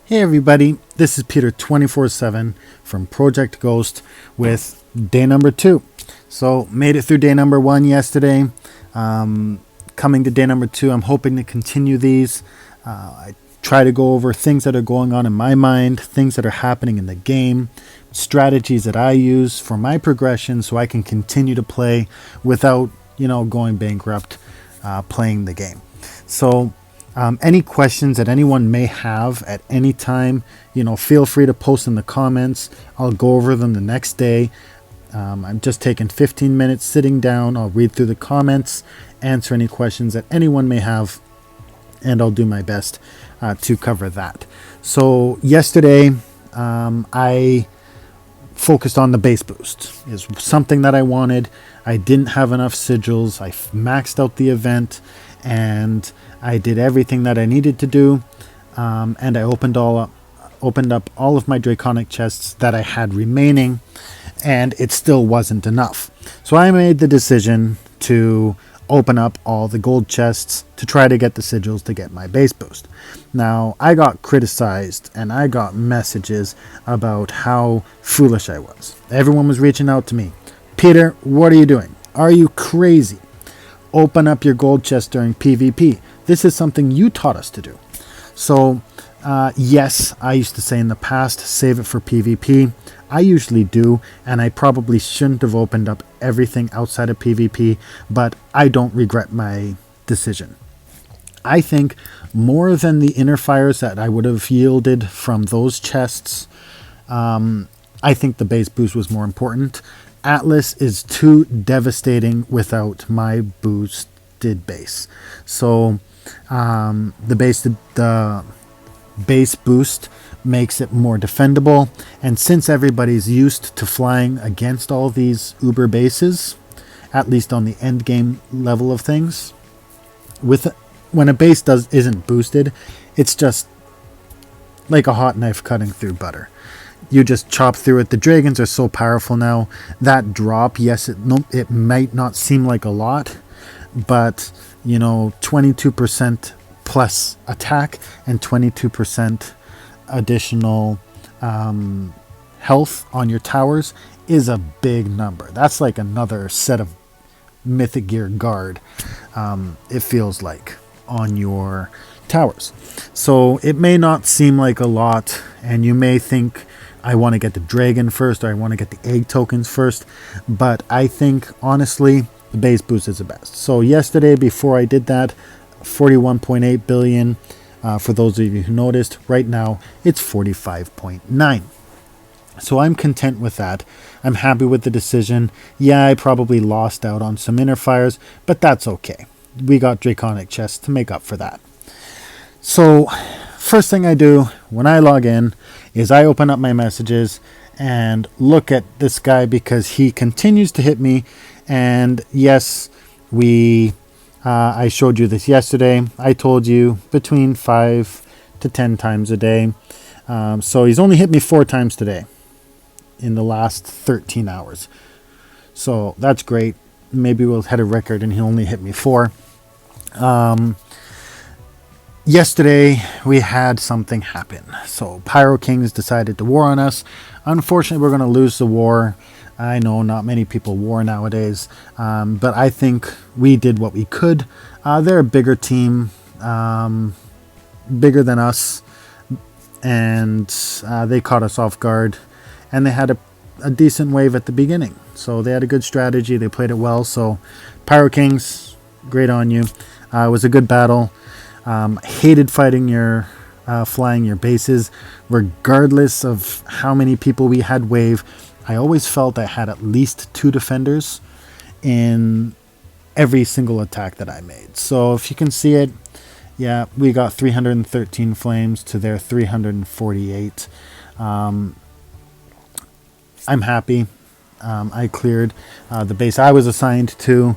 Hey everybody, this is Peter 24/7 from Project Ghost with day number 2. So made it through day number 1 yesterday. Coming to day number 2, I'm hoping to continue these. I try to go over things that are going on in my mind, things that are happening in the game, strategies that I use for my progression so I can continue to play without, going bankrupt playing the game. So any questions that anyone may have at any time, feel free to post in the comments. I'll go over them the next day. I'm just taking 15 minutes sitting down. I'll read through the comments, answer any questions that anyone may have, and I'll do my best to cover that. So yesterday, I focused on the base boost. Is something that I wanted. I didn't have enough sigils. I maxed out the event, and I did everything that I needed to do, and I opened up all of my draconic chests that I had remaining, and it still wasn't enough. So I made the decision to open up all the gold chests to try to get the sigils to get my base boost. Now, I got criticized and I got messages about how foolish I was. Everyone was reaching out to me. Peter, what are you doing? Are you crazy? Open up your gold chest during PvP. This is something you taught us to do. So, yes, I used to say in the past, save it for PvP. I usually do, and I probably shouldn't have opened up everything outside of PvP, but I don't regret my decision. I think more than the inner fires that I would have yielded from those chests, I think the base boost was more important. Atlas is too devastating without my boosted base. So the base boost makes it more defendable, and since everybody's used to flying against all these uber bases, at least on the end game level of things, when a base isn't boosted, it's just like a hot knife cutting through butter. You just chop through it. The dragons are so powerful now. That drop, yes, it might not seem like a lot, but 22% plus attack and 22% additional health on your towers is a big number. That's like another set of mythic gear guard, it feels like, on your towers. So it may not seem like a lot, and you may think, I want to get the dragon first, or I want to get the egg tokens first, but I think honestly the base boost is the best. So yesterday, before I did that, 41.8 billion. For those of you who noticed, right now it's 45.9. So I'm content with that. I'm happy with the decision. Yeah, I probably lost out on some inner fires, but that's okay. We got draconic chests to make up for that. So first thing I do when I log in is I open up my messages and look at this guy, because he continues to hit me. And yes, I showed you this yesterday. I told you between 5 to 10 times a day. So he's only hit me 4 times today in the last 13 hours. So that's great. Maybe we'll hit a record and he only hit me 4. Yesterday we had something happen. So Pyro Kings decided to war on us. Unfortunately, we're going to lose the war. I know not many people war nowadays, but I think we did what we could. They're a bigger team, bigger than us, and they caught us off guard, and they had a decent wave at the beginning. So they had a good strategy. They played it well. So Pyro Kings, great on you. It was a good battle. Hated fighting flying your bases, regardless of how many people we had wave. I always felt I had at least 2 defenders in every single attack that I made. So if you can see it, yeah, we got 313 flames to their 348. I'm happy. I cleared the base I was assigned to.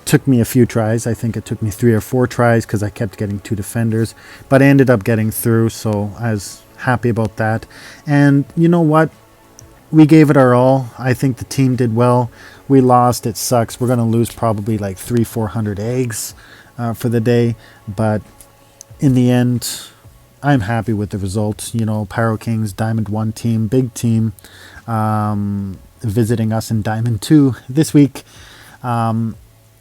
Took me a few tries. I think it took me 3 or 4 tries because I kept getting 2 defenders, but I ended up getting through, so I was happy about that. And you know what? We gave it our all. I think the team did well. We lost. It sucks. We're going to lose probably like 300-400 eggs for the day, but in the end, I'm happy with the results. You know, Pyro Kings, Diamond 1 team, big team, visiting us in Diamond 2 this week. And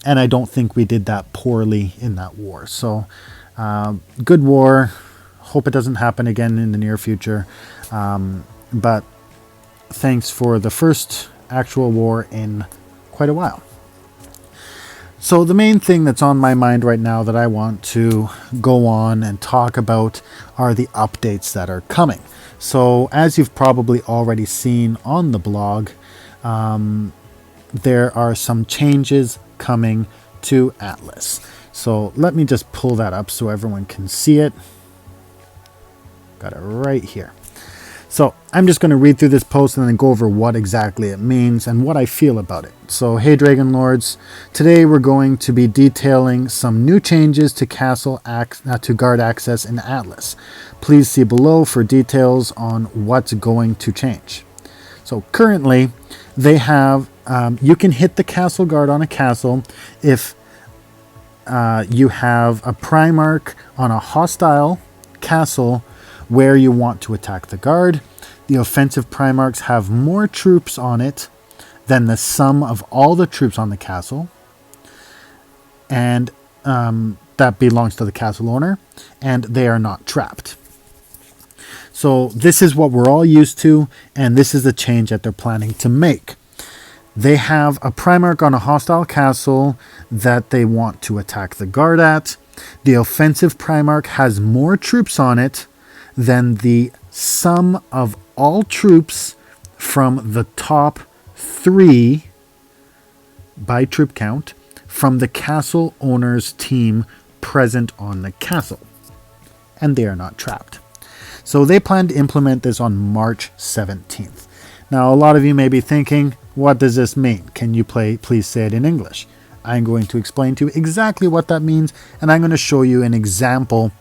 I don't think we did that poorly in that war. So, good war. Hope it doesn't happen again in the near future. But thanks for the first actual war in quite a while. So the main thing that's on my mind right now that I want to go on and talk about are the updates that are coming. So as you've probably already seen on the blog, there are some changes coming to Atlas. So let me just pull that up so everyone can see it. Got it right here. So I'm just going to read through this post and then go over what exactly it means and what I feel about it. So hey Dragon Lords, today we're going to be detailing some new changes to to guard access in Atlas. Please see below for details on what's going to change. So currently they have, you can hit the castle guard on a castle if you have a Primarch on a hostile castle where you want to attack the guard. The offensive Primarchs have more troops on it than the sum of all the troops on the castle. And that belongs to the castle owner. And they are not trapped. So this is what we're all used to. And this is the change that they're planning to make. They have a Primarch on a hostile castle that they want to attack the guard at. The offensive Primarch has more troops on it than the sum of all troops from the top 3 by troop count from the castle owner's team present on the castle. And they are not trapped. So they plan to implement this on March 17th. Now, a lot of you may be thinking, what does this mean? Can you please say it in English? I'm going to explain to you exactly what that means, and I'm going to show you an example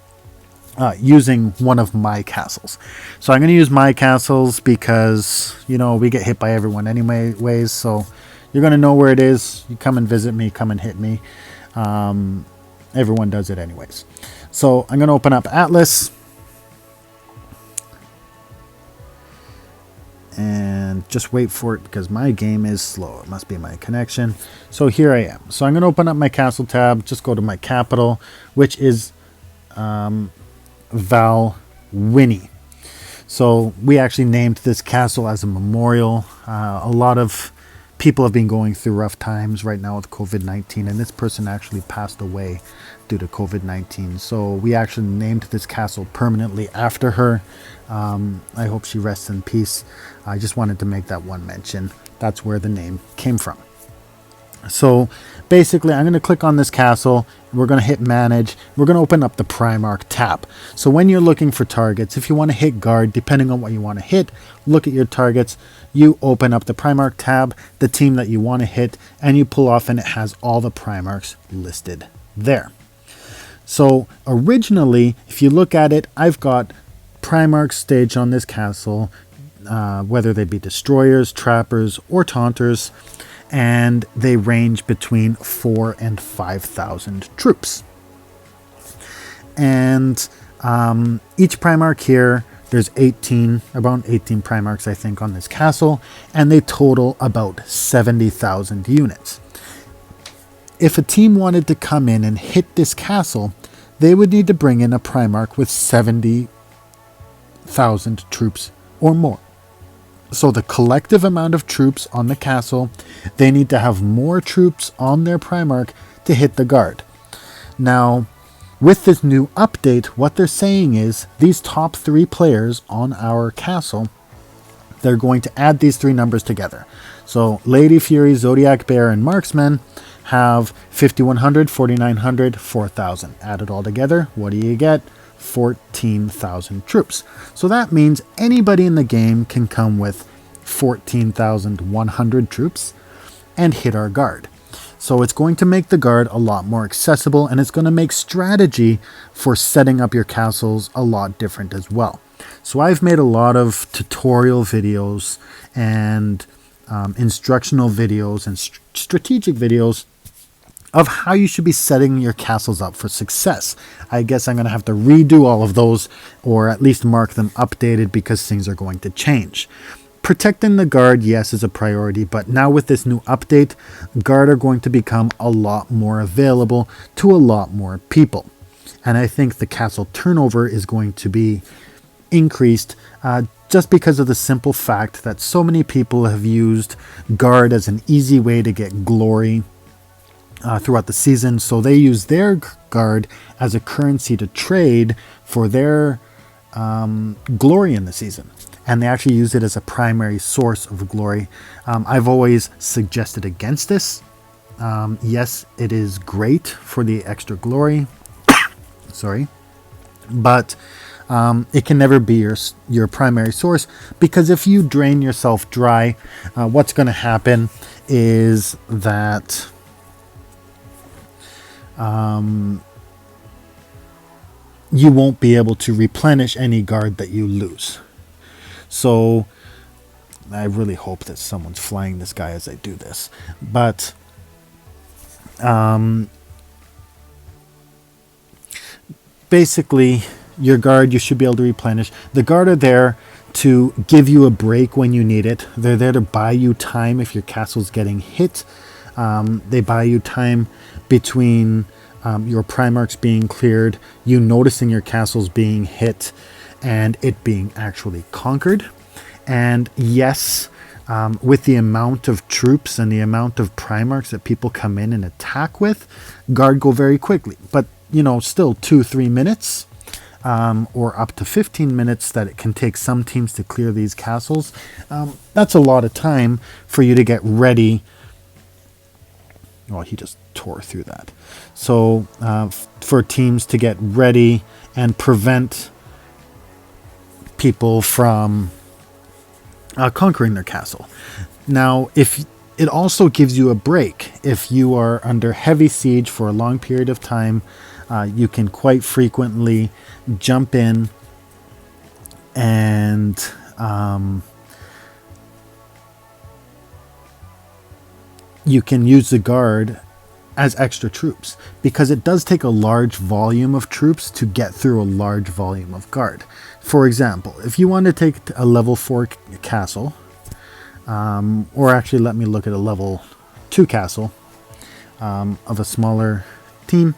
using one of my castles. So I'm going to use my castles because, you know, we get hit by everyone anyways. So you're going to know where it is. You come and visit me, come and hit me. Everyone does it anyways. So I'm going to open up Atlas. And just wait for it because my game is slow. It must be my connection. So here I am. So I'm going to open up my castle tab. Just go to my capital, which is Valwini. So we actually named this castle as a memorial. A lot of people have been going through rough times right now with COVID-19, and this person actually passed away due to COVID-19. So we actually named this castle permanently after her. I hope she rests in peace. I just wanted to make that one mention. That's where the name came from. So basically, I'm going to click on this castle. We're going to hit manage. We're going to open up the Primarch tab. So when you're looking for targets, if you want to hit guard, depending on what you want to hit, look at your targets. You open up the Primarch tab, the team that you want to hit, and you pull off, and it has all the Primarchs listed there. So originally, if you look at it, I've got Primarchs staged on this castle, whether they be destroyers, trappers, or taunters, and they range between 4,000 and 5,000 troops. And each Primarch here, there's about 18 Primarchs, I think, on this castle, and they total about 70,000 units. If a team wanted to come in and hit this castle, they would need to bring in a Primarch with 70,000 troops or more. So the collective amount of troops on the castle, they need to have more troops on their Primarch to hit the guard. Now, with this new update, what they're saying is these top 3 players on our castle, they're going to add these 3 numbers together. So Lady Fury, Zodiac Bear, and Marksman have 5,100, 4,900, 4,000. Add it all together, what do you get? 14,000 troops. So that means anybody in the game can come with 14,100 troops and hit our guard. So it's going to make the guard a lot more accessible, and it's going to make strategy for setting up your castles a lot different as well. So I've made a lot of tutorial videos and instructional videos and strategic videos of how you should be setting your castles up for success. I guess I'm going to have to redo all of those, or at least mark them updated, because things are going to change. Protecting the guard, yes, is a priority, but now with this new update, guard are going to become a lot more available to a lot more people. And I think the castle turnover is going to be increased just because of the simple fact that so many people have used guard as an easy way to get glory throughout the season. So they use their guard as a currency to trade for their glory in the season. And they actually use it as a primary source of glory. I've always suggested against this. Yes, it is great for the extra glory. Sorry. But it can never be your primary source, because if you drain yourself dry, what's going to happen is that you won't be able to replenish any guard that you lose. So I really hope that someone's flying this guy as I do this. But basically, your guard, you should be able to replenish. The guard are there to give you a break when you need it. They're there to buy you time if your castle's getting hit. They buy you time between your Primarchs being cleared, you noticing your castles being hit, and it being actually conquered. And yes, with the amount of troops and the amount of Primarchs that people come in and attack with, guard go very quickly. But, you know, still 2-3 minutes, or up to 15 minutes that it can take some teams to clear these castles. That's a lot of time for you to get ready. Well, he just tore through that. So for teams to get ready and prevent people from conquering their castle. Now, if it also gives you a break, if you are under heavy siege for a long period of time, you can quite frequently jump in and you can use the guard as extra troops, because it does take a large volume of troops to get through a large volume of guard. For example, if you want to take a level 4 castle, or actually let me look at a level 2 castle of a smaller team,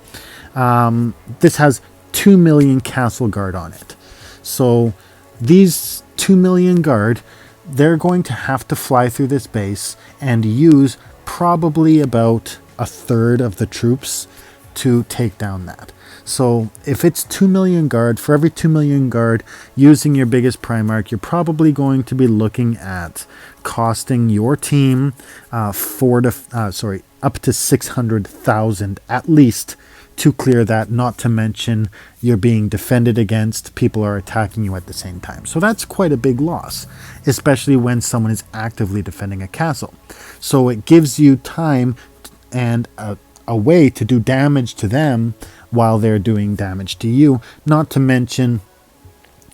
this has 2 million castle guard on it. So these 2 million guard, they're going to have to fly through this base and use probably about a third of the troops to take down that. So if it's 2 million guard, for every 2 million guard using your biggest Primarch, you're probably going to be looking at costing your team up to 600,000 at least to clear that, not to mention you're being defended against, people are attacking you at the same time. So that's quite a big loss, especially when someone is actively defending a castle. So it gives you time and a way to do damage to them while they're doing damage to you, not to mention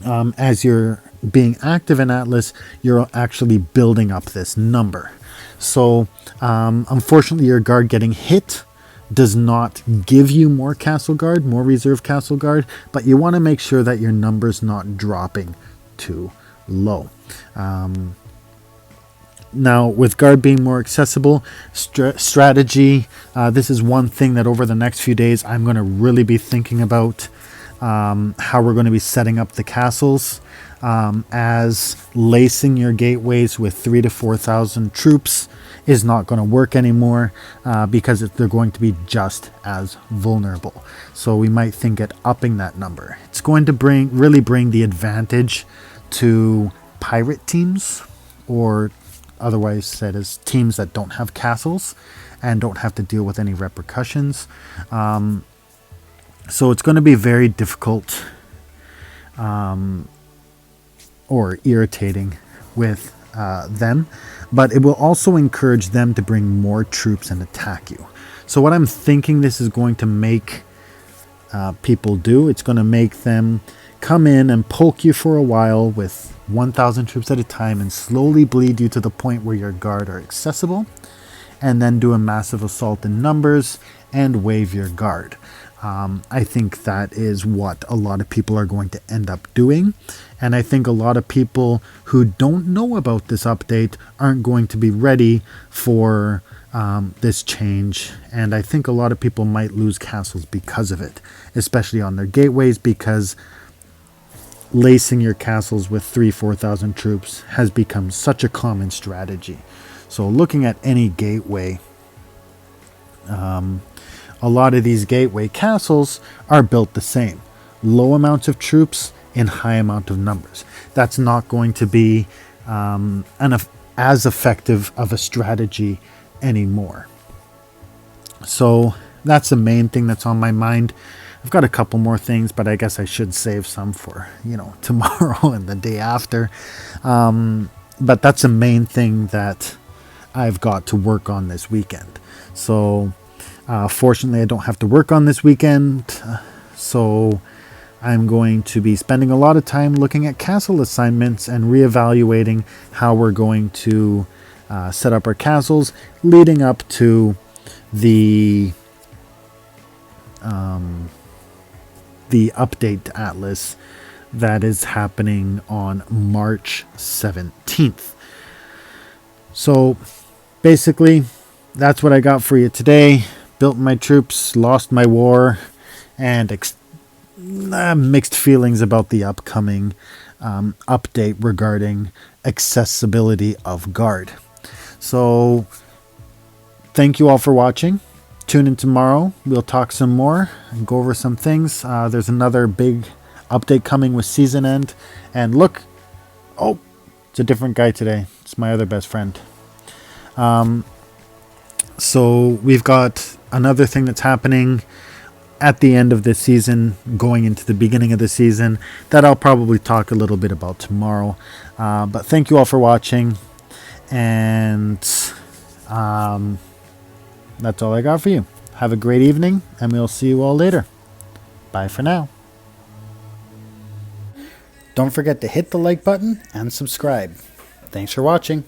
as you're being active in Atlas, you're actually building up this number. So unfortunately, your guard getting hit does not give you more castle guard, more reserve castle guard, but you want to make sure that your number's not dropping too low. Now, with guard being more accessible, strategy, this is one thing that over the next few days I'm going to really be thinking about, how we're going to be setting up the castles, as lacing your gateways with 3,000 to 4,000 troops is not going to work anymore, because they're going to be just as vulnerable. So we might think at upping that number. It's going to really bring the advantage to pirate teams, or otherwise said as teams that don't have castles and don't have to deal with any repercussions. So it's going to be very difficult or irritating with them, but it will also encourage them to bring more troops and attack you. So what I'm thinking this is going to make people do, it's going to make them come in and poke you for a while with 1,000 troops at a time and slowly bleed you to the point where your guard are accessible. and then do a massive assault in numbers and wave your guard. I think that is what a lot of people are going to end up doing. And I think a lot of people who don't know about this update aren't going to be ready for this change. And I think a lot of people might lose castles because of it, especially on their gateways, because lacing your castles with 3,000-4,000 troops has become such a common strategy. So looking at any gateway, a lot of these gateway castles are built the same. Low amounts of troops in high amount of numbers. That's not going to be as effective of a strategy anymore. So that's the main thing that's on my mind. I've got a couple more things, but I guess I should save some for, tomorrow and the day after. But that's the main thing that I've got to work on this weekend. So fortunately, I don't have to work on this weekend. So I'm going to be spending a lot of time looking at castle assignments and reevaluating how we're going to set up our castles leading up to the update atlas that is happening on March 17th. So basically, that's what I got for you today. Built my troops, lost my war, and mixed feelings about the upcoming update regarding accessibility of guard. So thank you all for watching. Tune in tomorrow. We'll talk some more and go over some things. There's another big update coming with season end. And look, it's a different guy today. It's my other best friend. So we've got another thing that's happening at the end of this season, going into the beginning of the season, that I'll probably talk a little bit about tomorrow. But thank you all for watching. And that's all I got for you. Have a great evening, and we'll see you all later. Bye for now. Don't forget to hit the like button and subscribe. Thanks for watching.